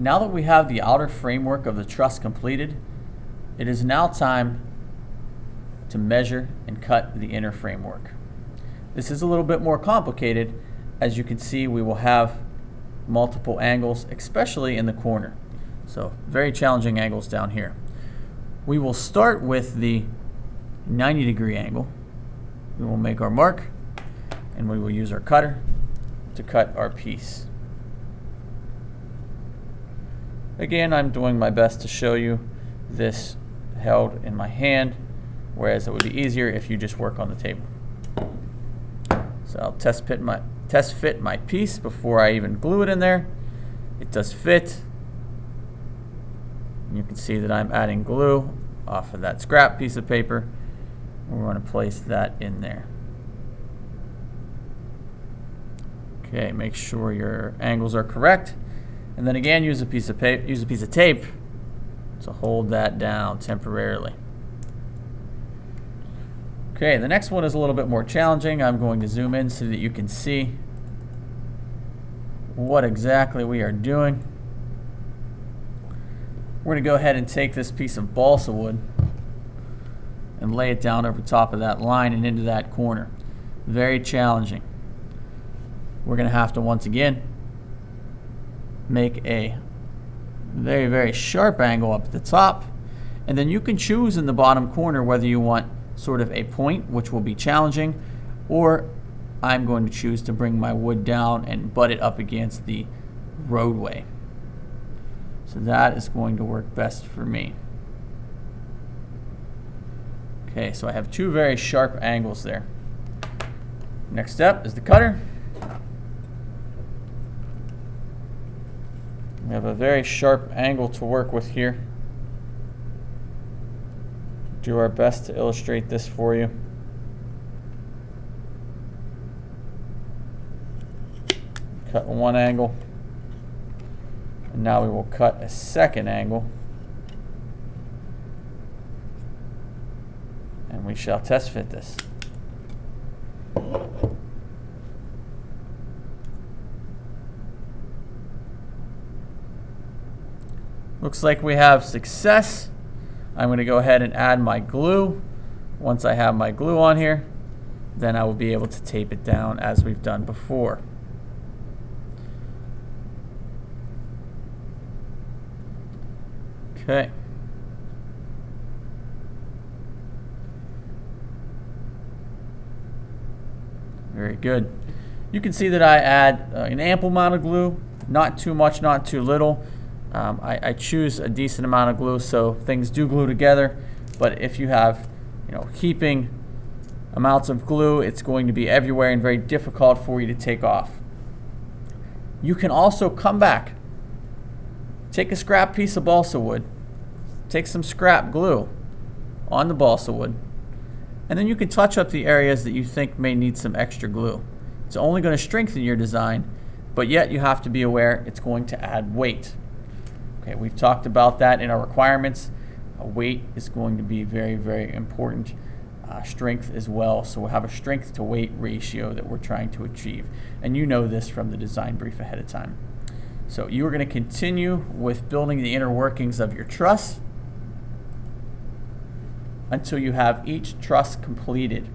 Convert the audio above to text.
Now that we have the outer framework of the truss completed, it is now time to measure and cut the inner framework. This is a little bit more complicated. As you can see, we will have multiple angles, especially in the corner. So very challenging angles down here. We will start with the 90-degree angle. We will make our mark, and we will use our cutter to cut our piece. Again, I'm doing my best to show you this held in my hand, whereas it would be easier if you just work on the table. So I'll test fit my piece before I even glue it in there. It does fit. You can see that I'm adding glue off of that scrap piece of paper. We're going to place that in there. Okay, make sure your angles are correct, and then again use a piece of tape to hold that down temporarily. Okay, the next one is a little bit more challenging. I'm going to zoom in so that you can see what exactly we are doing. We're going to go ahead and take this piece of balsa wood and lay it down over top of that line and into that corner. Very challenging. We're going to have to once again make a very, very sharp angle up at the top, and then you can choose in the bottom corner whether you want sort of a point, which will be challenging, or I'm going to choose to bring my wood down and butt it up against the roadway. So that is going to work best for me. Okay, so I have two very sharp angles there. Next step is the cutter. We have a very sharp angle to work with here. Do our best to illustrate this for you. Cut one angle, and now we will cut a second angle, and we shall test fit this. Looks like we have success. I'm going to go ahead and add my glue. Once I have my glue on here, then I will be able to tape it down as we've done before. Okay. Very good. You can see that I add an ample amount of glue, not too much, not too little. I choose a decent amount of glue so things do glue together, but if you have heaping amounts of glue, it's going to be everywhere and very difficult for you to take off. You can also come back, take a scrap piece of balsa wood, take some scrap glue on the balsa wood, and then you can touch up the areas that you think may need some extra glue. It's only going to strengthen your design, but yet you have to be aware it's going to add weight. Okay, we've talked about that in our requirements. Weight is going to be very, very important. Strength as well. So we'll have a strength to weight ratio that we're trying to achieve. And you know this from the design brief ahead of time. So you are going to continue with building the inner workings of your truss until you have each truss completed.